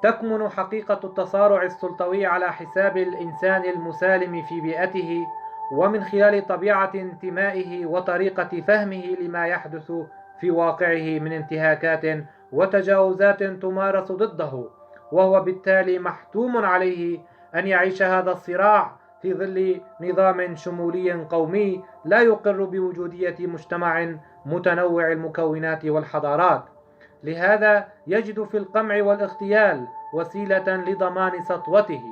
تكمن حقيقة التصارع السلطوي على حساب الإنسان المسالم في بيئته، ومن خلال طبيعة انتمائه وطريقة فهمه لما يحدث في واقعه من انتهاكات وتجاوزات تمارس ضده، وهو بالتالي محتوم عليه أن يعيش هذا الصراع في ظل نظام شمولي قومي لا يقر بوجودية مجتمع متنوع المكونات والحضارات. لهذا يجد في القمع والاغتيال وسيلة لضمان سطوته.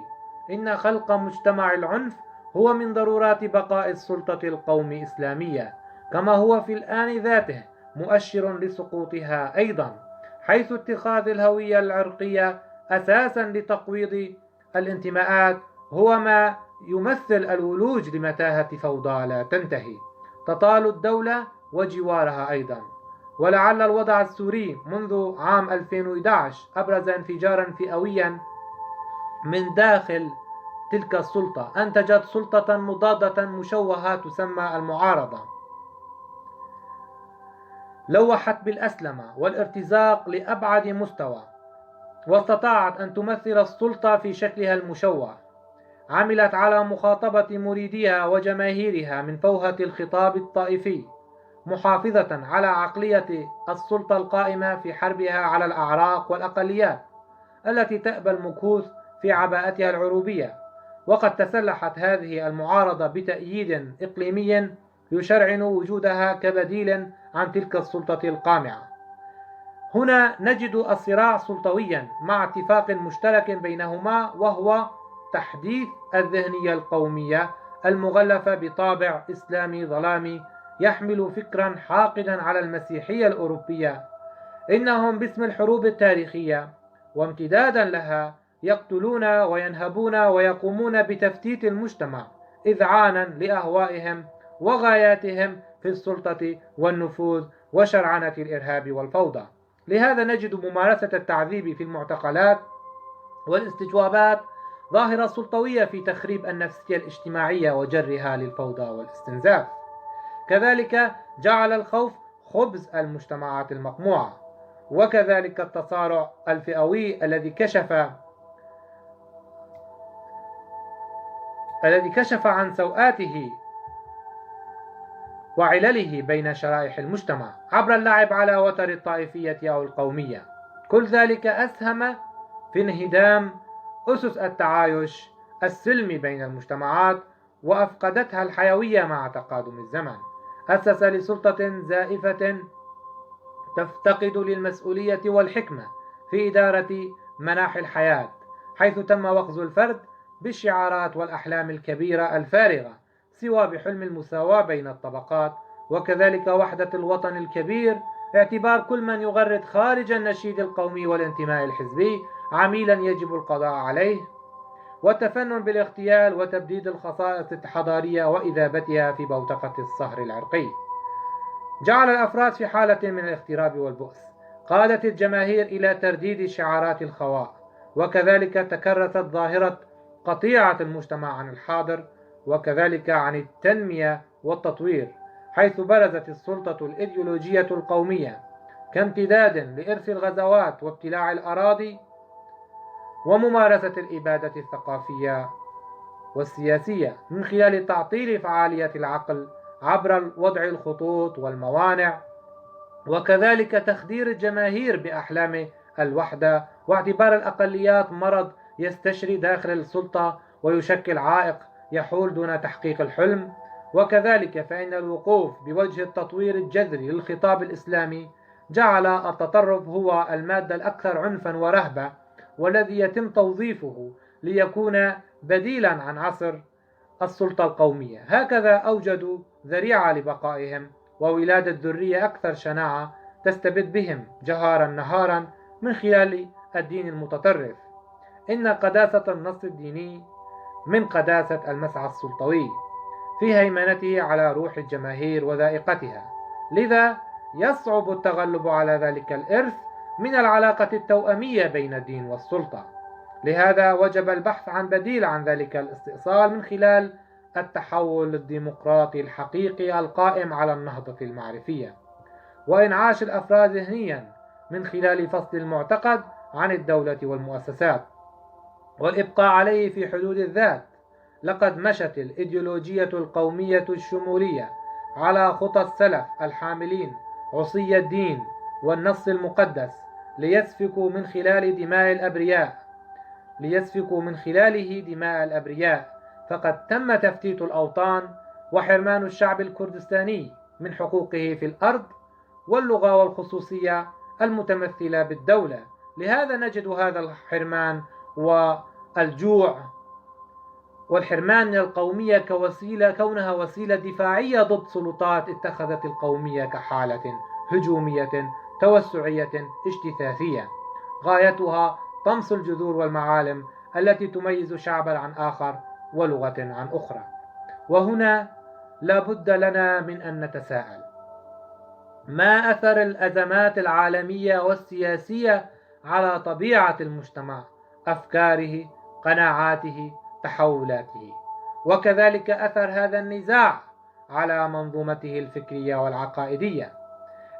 إن خلق مجتمع العنف هو من ضرورات بقاء السلطة القومي إسلامية، كما هو في الآن ذاته مؤشر لسقوطها أيضا، حيث اتخاذ الهوية العرقية أساسا لتقويض الانتماءات هو ما يمثل الولوج لمتاهة فوضى لا تنتهي تطال الدولة وجوارها أيضا. ولعل الوضع السوري منذ عام 2011 أبرز انفجارا فئويا من داخل تلك السلطة أنتجت سلطة مضادة مشوهة تسمى المعارضة، لوحت بالأسلمة والارتزاق لأبعد مستوى، واستطاعت أن تمثل السلطة في شكلها المشوه. عملت على مخاطبة مريديها وجماهيرها من فوهة الخطاب الطائفي، محافظة على عقلية السلطة القائمة في حربها على الأعراق والأقليات التي تأبى المكوث في عباءتها العروبية. وقد تسلحت هذه المعارضة بتأييد إقليمي يشرعن وجودها كبديل عن تلك السلطة القامعة. هنا نجد الصراع سلطويا مع اتفاق مشترك بينهما، وهو تحديث الذهنية القومية المغلفة بطابع إسلامي ظلامي يحمل فكرا حاقدا على المسيحية الأوروبية. إنهم باسم الحروب التاريخية وامتدادا لها يقتلون وينهبون ويقومون بتفتيت المجتمع إذعانا لأهوائهم وغاياتهم في السلطة والنفوذ وشرعنة الإرهاب والفوضى. لهذا نجد ممارسة التعذيب في المعتقلات والاستجوابات ظاهرة سلطوية في تخريب النفسية الاجتماعية وجرها للفوضى والاستنزاف. كذلك جعل الخوف خبز المجتمعات المقموعة، وكذلك التصارع الفئوي الذي كشف عن سوءاته وعلله بين شرائح المجتمع عبر اللعب على وتر الطائفية أو القومية. كل ذلك أسهم في انهدام أسس التعايش السلمي بين المجتمعات وأفقدتها الحيوية مع تقادم الزمن. أسس لسلطة زائفة تفتقد للمسؤولية والحكمة في إدارة مناحي الحياة، حيث تم وخز الفرد بالشعارات والأحلام الكبيرة الفارغة سوى بحلم المساواة بين الطبقات، وكذلك وحدة الوطن الكبير، اعتبار كل من يغرد خارج النشيد القومي والانتماء الحزبي عميلا يجب القضاء عليه، والتفنن بالاغتيال وتبديد الخصائص الحضارية وإذابتها في بوتقة الصهر العرقي. جعل الأفراد في حالة من الاغتراب والبؤس، قادت الجماهير إلى ترديد شعارات الخواء، وكذلك تكرست ظاهرة قطيعة المجتمع عن الحاضر وكذلك عن التنمية والتطوير، حيث برزت السلطة الإيديولوجية القومية كامتداد لإرث الغزوات وابتلاع الأراضي وممارسة الإبادة الثقافية والسياسية من خلال تعطيل فعالية العقل عبر وضع الخطوط والموانع، وكذلك تخدير الجماهير بأحلام الوحدة واعتبار الأقليات مرض يستشري داخل السلطة ويشكل عائق يحول دون تحقيق الحلم. وكذلك فإن الوقوف بوجه التطوير الجذري للخطاب الإسلامي جعل التطرف هو المادة الأكثر عنفا ورهبة، والذي يتم توظيفه ليكون بديلا عن عصر السلطة القومية. هكذا أوجدوا ذريعة لبقائهم وولادة ذرية أكثر شناعة تستبد بهم جهارا نهارا من خلال الدين المتطرف. إن قداسة النص الديني من قداسة المسعى السلطوي في هيمنته على روح الجماهير وذائقتها، لذا يصعب التغلب على ذلك الإرث من العلاقة التوأمية بين الدين والسلطة. لهذا وجب البحث عن بديل عن ذلك الاستئصال من خلال التحول الديمقراطي الحقيقي القائم على النهضة المعرفية وإنعاش الأفراد ذهنيا من خلال فصل المعتقد عن الدولة والمؤسسات، والإبقاء عليه في حدود الذات. لقد مشت الإيديولوجية القومية الشمولية على خطى السلف الحاملين عصي الدين والنص المقدس ليسفكوا من خلاله دماء الأبرياء، فقد تم تفتيت الأوطان وحرمان الشعب الكردستاني من حقوقه في الأرض واللغة والخصوصية المتمثلة بالدولة. لهذا نجد هذا الحرمان والجوع والحرمان من القومية كونها وسيلة دفاعية ضد سلطات اتخذت القومية كحالة هجومية توسعية اجتثاثية غايتها طمس الجذور والمعالم التي تميز شعبا عن آخر ولغة عن أخرى. وهنا لا بد لنا من أن نتساءل: ما أثر الأزمات العالمية والسياسية على طبيعة المجتمع، أفكاره، قناعاته، تحولاته؟ وكذلك أثر هذا النزاع على منظومته الفكرية والعقائدية.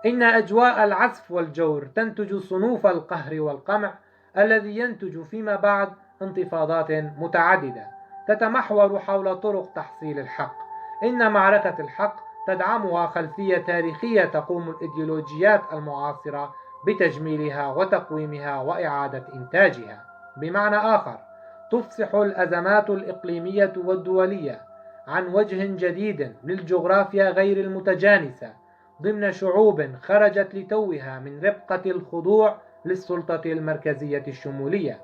إن أجواء العسف والجور تنتج صنوف القهر والقمع الذي ينتج فيما بعد انتفاضات متعددة تتمحور حول طرق تحصيل الحق. إن معركة الحق تدعمها خلفية تاريخية تقوم الإيديولوجيات المعاصرة بتجميلها وتقويمها وإعادة إنتاجها. بمعنى آخر، تفصح الأزمات الإقليمية والدولية عن وجه جديد للجغرافيا غير المتجانسة ضمن شعوب خرجت لتوها من ربقة الخضوع للسلطة المركزية الشمولية.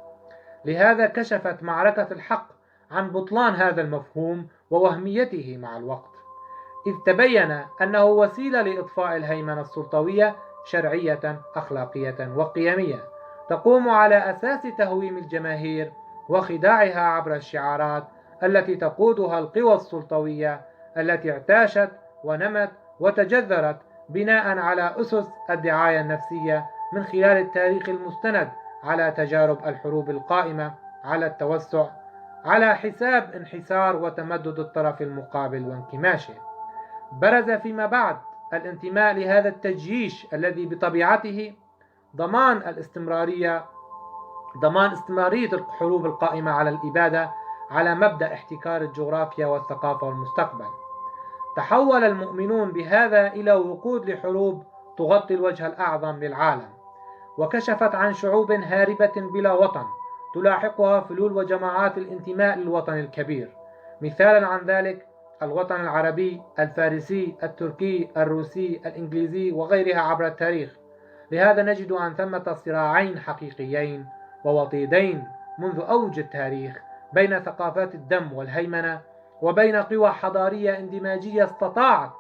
لهذا كشفت معركة الحق عن بطلان هذا المفهوم ووهميته مع الوقت، إذ تبين أنه وسيلة لإطفاء الهيمنة السلطوية شرعية أخلاقية وقيمية تقوم على أساس تهويم الجماهير وخداعها عبر الشعارات التي تقودها القوى السلطوية التي اعتاشت ونمت وتجذرت بناء على أسس الدعاية النفسية من خلال التاريخ المستند على تجارب الحروب القائمة على التوسع على حساب انحسار وتمدد الطرف المقابل وانكماشه. برز فيما بعد الانتماء لهذا التجييش الذي بطبيعته ضمان استمرارية الحروب القائمة على الإبادة على مبدأ احتكار الجغرافيا والثقافة والمستقبل. تحول المؤمنون بهذا إلى وقود لحروب تغطي الوجه الأعظم للعالم، وكشفت عن شعوب هاربة بلا وطن تلاحقها فلول وجماعات الانتماء للوطن الكبير. مثالا عن ذلك الوطن العربي، الفارسي، التركي، الروسي، الإنجليزي وغيرها عبر التاريخ. لهذا نجد أن ثمة صراعين حقيقيين ووطيدين منذ أوج التاريخ بين ثقافات الدم والهيمنة وبين قوى حضارية اندماجية استطاعت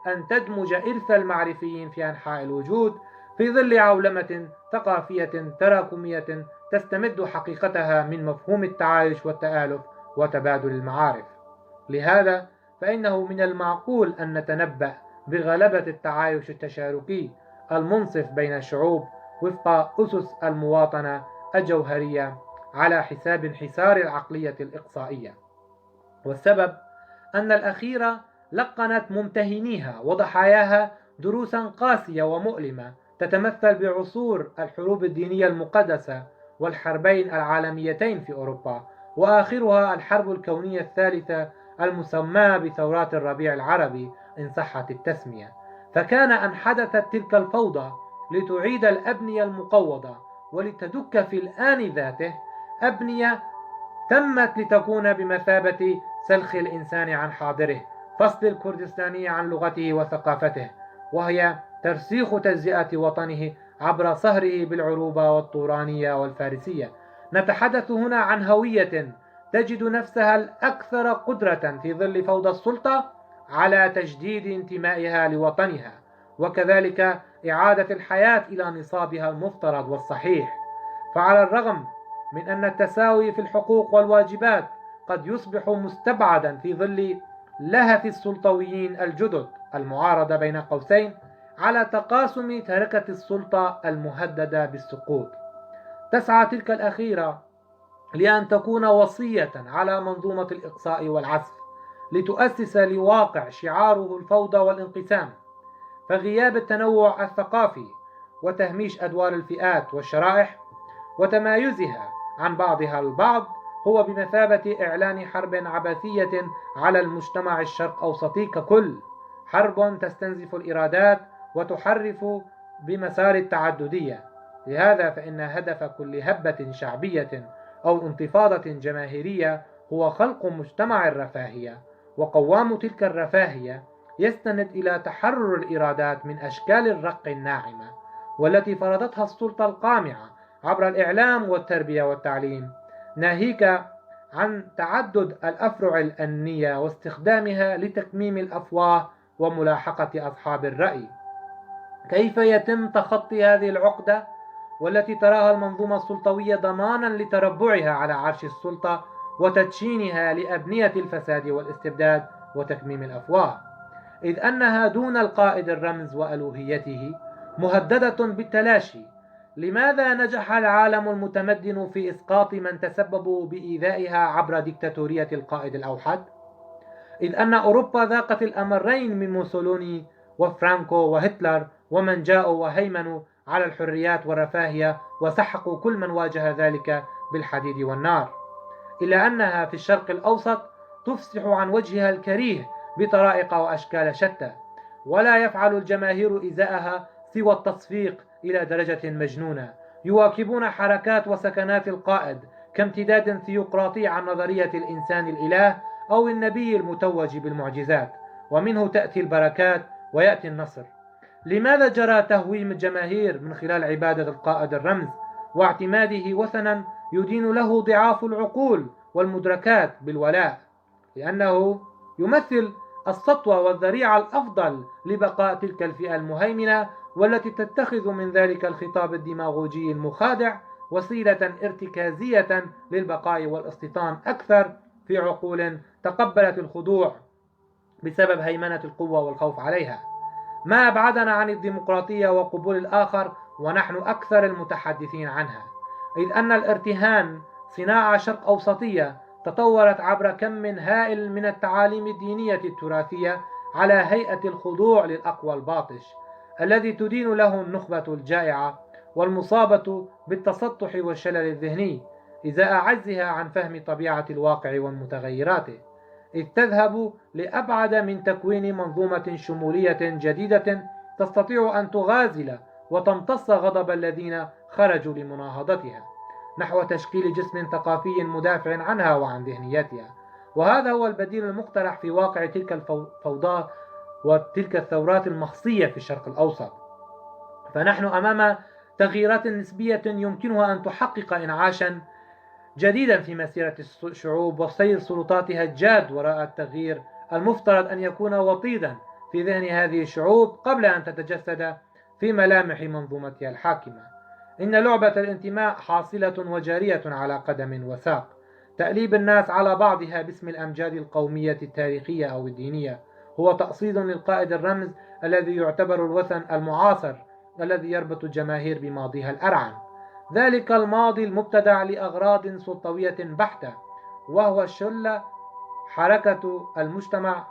أن تدمج إرث المعرفيين في أنحاء الوجود في ظل عولمة ثقافية تراكمية تستمد حقيقتها من مفهوم التعايش والتآلف وتبادل المعارف. لهذا فإنه من المعقول أن نتنبأ بغلبة التعايش التشاركي المنصف بين الشعوب وفق أسس المواطنة الجوهرية على حساب انحسار العقلية الإقصائية. والسبب أن الأخيرة لقنت ممتهنيها وضحاياها دروسا قاسية ومؤلمة تتمثل بعصور الحروب الدينية المقدسة والحربين العالميتين في أوروبا، وآخرها الحرب الكونية الثالثة المسماة بثورات الربيع العربي إن صحت التسمية. فكان أن حدثت تلك الفوضى لتعيد الأبنية المقوضة ولتدك في الآن ذاته أبنية تمت لتكون بمثابة سلخ الإنسان عن حاضره، فصل الكردستاني عن لغته وثقافته، وهي ترسيخ تجزئة وطنه عبر صهره بالعروبة والطورانية والفارسية. نتحدث هنا عن هوية تجد نفسها الأكثر قدرة في ظل فوضى السلطة على تجديد انتمائها لوطنها، وكذلك إعادة الحياة إلى نصابها المفترض والصحيح. فعلى الرغم من أن التساوي في الحقوق والواجبات قد يصبح مستبعدا في ظل لهث السلطويين الجدد المعارضة بين قوسين على تقاسم تركة السلطة المهددة بالسقوط، تسعى تلك الأخيرة لأن تكون وصية على منظومة الإقصاء والعسف لتؤسس لواقع شعاره الفوضى والانقسام. فغياب التنوع الثقافي وتهميش أدوار الفئات والشرائح وتمايزها عن بعضها البعض هو بمثابة إعلان حرب عبثية على المجتمع الشرق أوسطي ككل، حرب تستنزف الإرادات وتحرف بمسار التعددية. لهذا فإن هدف كل هبة شعبية أو انتفاضة جماهيرية هو خلق مجتمع الرفاهية، وقوام تلك الرفاهية يستند إلى تحرر الإرادات من أشكال الرق الناعمة والتي فرضتها السلطة القامعة عبر الإعلام والتربية والتعليم، ناهيك عن تعدد الأفرع الأمنية واستخدامها لتكميم الأفواه وملاحقة أصحاب الرأي. كيف يتم تخطي هذه العقدة والتي تراها المنظومة السلطوية ضمانا لتربعها على عرش السلطة وتدشينها لأبنية الفساد والاستبداد وتكميم الأفواه، إذ أنها دون القائد الرمز وألوهيته مهددة بالتلاشي؟ لماذا نجح العالم المتمدن في إسقاط من تسببوا بإيذائها عبر ديكتاتورية القائد الأوحد؟ إذ أن أوروبا ذاقت الأمرين من موسولوني وفرانكو وهتلر ومن جاءوا وهيمنوا على الحريات والرفاهية وسحقوا كل من واجه ذلك بالحديد والنار، إلا أنها في الشرق الأوسط تفسح عن وجهها الكريه بطرائق وأشكال شتى، ولا يفعل الجماهير إزاءها سوى التصفيق إلى درجة مجنونة. يواكبون حركات وسكنات القائد كامتداد ثيوقراطي عن نظرية الإنسان الإله أو النبي المتوج بالمعجزات، ومنه تأتي البركات ويأتي النصر. لماذا جرى تهويم الجماهير من خلال عبادة القائد الرمز واعتماده وثنا يدين له ضعاف العقول والمدركات بالولاء؟ لأنه يمثل السطوة والذريعة الأفضل لبقاء تلك الفئة المهيمنة، والتي تتخذ من ذلك الخطاب الديماغوجي المخادع وسيلة ارتكازية للبقاء والاستيطان أكثر في عقول تقبلت الخضوع بسبب هيمنة القوة والخوف عليها. ما أبعدنا عن الديمقراطية وقبول الآخر ونحن أكثر المتحدثين عنها، إذ أن الارتهان صناعة شرق أوسطية تطورت عبر كم هائل من التعاليم الدينية التراثية على هيئة الخضوع للأقوى الباطش الذي تدين له النخبة الجائعة والمصابة بالتسطح والشلل الذهني إزاء عجزها عن فهم طبيعة الواقع ومتغيراته، إذ تذهب لأبعد من تكوين منظومة شمولية جديدة تستطيع أن تغازل وتمتص غضب الذين خرجوا لمناهضتها نحو تشكيل جسم ثقافي مدافع عنها وعن ذهنيتها. وهذا هو البديل المقترح في واقع تلك الفوضى وتلك الثورات المخصية في الشرق الأوسط. فنحن أمام تغييرات نسبية يمكنها أن تحقق إنعاشا جديدا في مسيرة الشعوب وسير سلطاتها الجاد وراء التغيير المفترض أن يكون وطيدا في ذهن هذه الشعوب قبل أن تتجسد في ملامح منظومتها الحاكمة. إن لعبة الانتماء حاصلة وجارية على قدم وساق، تأليب الناس على بعضها باسم الأمجاد القومية التاريخية أو الدينية هو تقصيد للقائد الرمز الذي يعتبر الوثن المعاصر الذي يربط الجماهير بماضيها الأرعن، ذلك الماضي المبتدع لأغراض سلطوية بحتة، وهو شل حركة المجتمع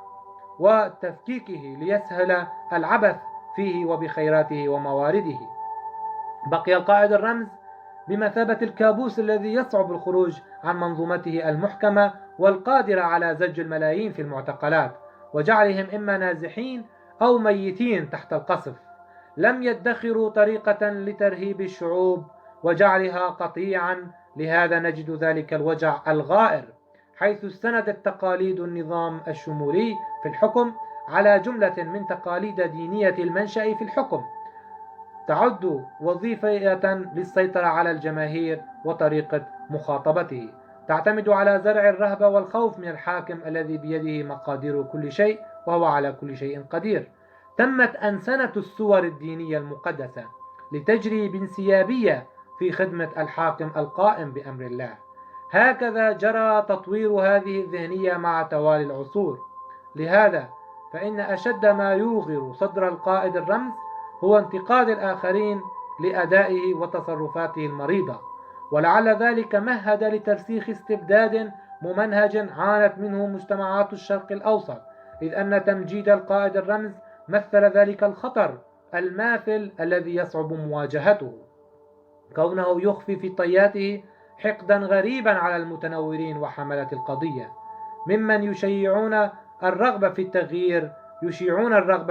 وتفكيكه ليسهل العبث فيه وبخيراته وموارده. بقي القائد الرمز بمثابة الكابوس الذي يصعب الخروج عن منظومته المحكمة والقادرة على زج الملايين في المعتقلات وجعلهم إما نازحين أو ميتين تحت القصف. لم يدخروا طريقة لترهيب الشعوب وجعلها قطيعا، لهذا نجد ذلك الوجع الغائر حيث استندت تقاليد النظام الشمولي في الحكم على جملة من تقاليد دينية المنشأ في الحكم تعد وظيفية للسيطرة على الجماهير، وطريقة مخاطبته تعتمد على زرع الرهبة والخوف من الحاكم الذي بيده مقادير كل شيء وهو على كل شيء قدير. تمت أنسنة الصور الدينية المقدسة لتجري بانسيابية في خدمة الحاكم القائم بأمر الله. هكذا جرى تطوير هذه الذهنية مع توالي العصور. لهذا فإن أشد ما يوغر صدر القائد الرمز هو انتقاد الآخرين لأدائه وتصرفاته المريضة، ولعل ذلك مهد لترسيخ استبداد ممنهج عانت منه مجتمعات الشرق الأوسط، إذ أن تمجيد القائد الرمز مثل ذلك الخطر الماثل الذي يصعب مواجهته. كونه يخفي في طياته حقدا غريبا على المتنورين وحملة القضية، ممن يشيعون الرغبة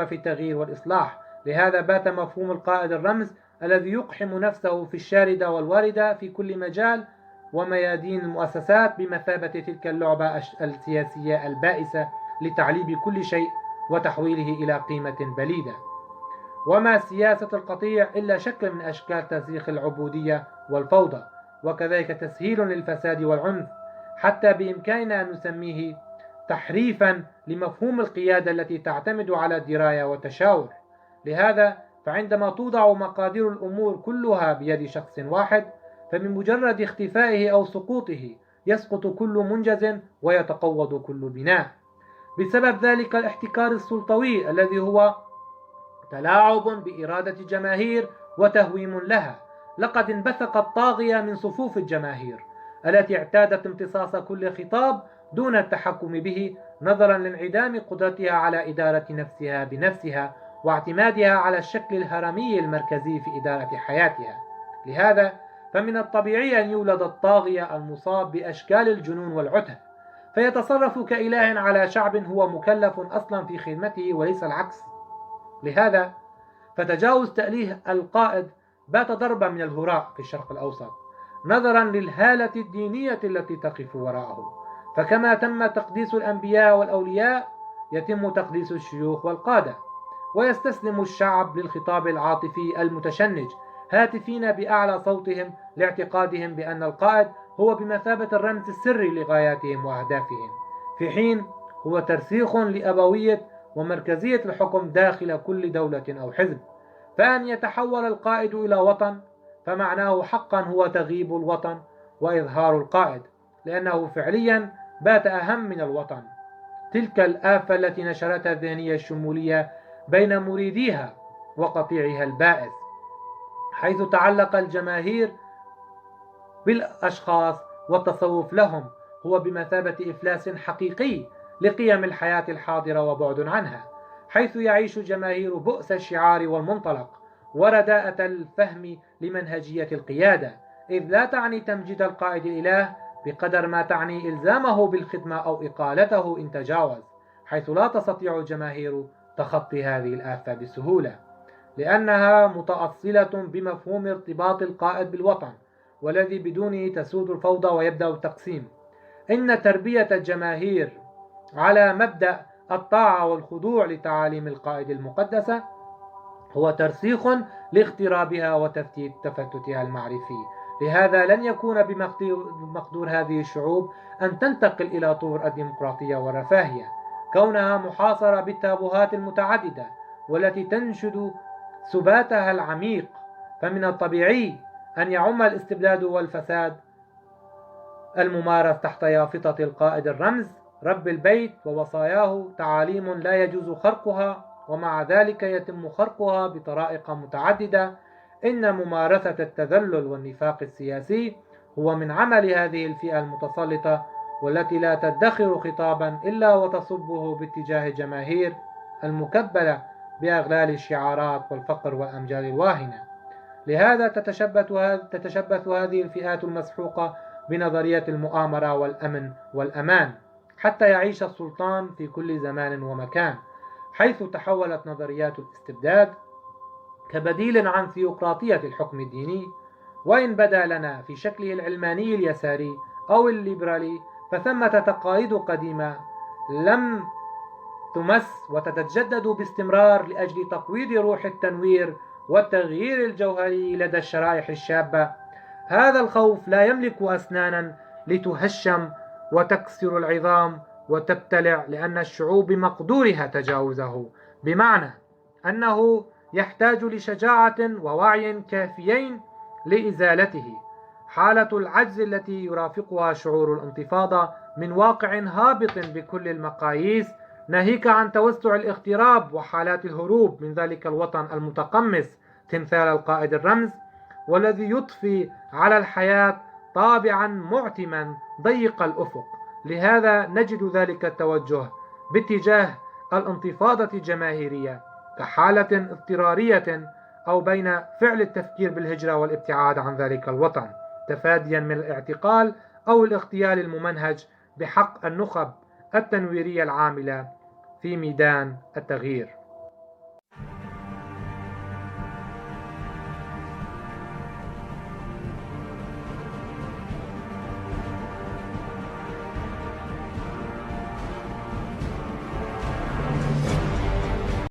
في التغيير والإصلاح. لهذا بات مفهوم القائد الرمز الذي يقحم نفسه في الشاردة والواردة في كل مجال وميادين المؤسسات بمثابة تلك اللعبة السياسية البائسة لتعليب كل شيء وتحويله إلى قيمة بليدة. وما سياسة القطيع إلا شكل من أشكال تسييخ العبودية والفوضى، وكذلك تسهيل للفساد والعنف، حتى بإمكاننا أن نسميه تحريفا لمفهوم القيادة التي تعتمد على الدراية والتشاور. لهذا فعندما توضع مقادير الأمور كلها بيد شخص واحد، فمن مجرد اختفائه أو سقوطه يسقط كل منجز ويتقوض كل بناء، بسبب ذلك الاحتكار السلطوي الذي هو تلاعب بإرادة جماهير وتهويم لها. لقد انبثق الطاغية من صفوف الجماهير التي اعتادت امتصاص كل خطاب دون التحكم به، نظرا لانعدام قدرتها على إدارة نفسها بنفسها واعتمادها على الشكل الهرمي المركزي في إدارة حياتها. لهذا فمن الطبيعي أن يولد الطاغية المصاب بأشكال الجنون والعته، فيتصرف كإله على شعب هو مكلف أصلا في خدمته وليس العكس. لهذا فتجاوز تأليه القائد بات ضربا من الهراء في الشرق الأوسط، نظرا للهالة الدينية التي تقف وراءه. فكما تم تقديس الأنبياء والأولياء يتم تقديس الشيوخ والقادة، ويستسلم الشعب للخطاب العاطفي المتشنج، هاتفين بأعلى صوتهم لاعتقادهم بأن القائد هو بمثابة الرمز السري لغاياتهم وأهدافهم، في حين هو ترسيخ لأبوية ومركزية الحكم داخل كل دولة أو حزب. فأن يتحول القائد إلى وطن فمعناه حقا هو تغييب الوطن وإظهار القائد، لأنه فعليا بات أهم من الوطن. تلك الآفة التي نشرتها الذهنية الشمولية بين مريديها وقطيعها البائس، حيث تعلق الجماهير بالأشخاص والتصوف لهم هو بمثابة إفلاس حقيقي لقيم الحياة الحاضرة وبعد عنها، حيث يعيش الجماهير بؤس الشعار والمنطلق ورداءة الفهم لمنهجية القيادة، إذ لا تعني تمجيد القائد الإله بقدر ما تعني إلزامه بالخدمة أو إقالته إن تجاوز، حيث لا تستطيع الجماهير تخطي هذه الآفة بسهولة، لأنها متأصلة بمفهوم ارتباط القائد بالوطن، والذي بدونه تسود الفوضى ويبدأ التقسيم. إن تربية الجماهير على مبدأ الطاعة والخضوع لتعاليم القائد المقدسة هو ترسيخ لاغترابها وتفتيت تفتتها المعرفي. لهذا لن يكون بمقدور هذه الشعوب أن تنتقل إلى طور الديمقراطية والرفاهية، كونها محاصرة بالتابوهات المتعددة والتي تنشد سباتها العميق. فمن الطبيعي أن يعم الاستبداد والفساد الممارس تحت يافطة القائد الرمز رب البيت ووصاياه تعاليم لا يجوز خرقها، ومع ذلك يتم خرقها بطرائق متعددة. إن ممارسة التذلل والنفاق السياسي هو من عمل هذه الفئة المتسلطة، والتي لا تدخر خطابا إلا وتصبه باتجاه الجماهير المكبلة بأغلال الشعارات والفقر والأمجاد الواهنة. لهذا تتشبث هذه الفئات المسحوقة بنظرية المؤامرة والأمن والأمان حتى يعيش السلطان في كل زمان ومكان، حيث تحولت نظريات الاستبداد كبديل عن ثيوقراطية الحكم الديني، وإن بدا لنا في شكله العلماني اليساري أو الليبرالي، فثمة تقاليد قديمة لم تمس وتتجدد باستمرار لأجل تقويض روح التنوير والتغيير الجوهري لدى الشرائح الشابة. هذا الخوف لا يملك أسنانا لتهشم وتكسر العظام وتبتلع، لأن الشعوب بمقدورها تجاوزه، بمعنى أنه يحتاج لشجاعة ووعي كافيين لإزالته. حالة العجز التي يرافقها شعور الانتفاضة من واقع هابط بكل المقاييس، ناهيك عن توسع الاغتراب وحالات الهروب من ذلك الوطن المتقمص تمثال القائد الرمز، والذي يضفي على الحياة طابعا معتما ضيق الأفق. لهذا نجد ذلك التوجه باتجاه الانتفاضة الجماهيرية كحالة اضطرارية أو بين فعل التفكير بالهجرة والابتعاد عن ذلك الوطن، تفاديا من الاعتقال أو الاغتيال الممنهج بحق النخب التنويرية العاملة في ميدان التغيير.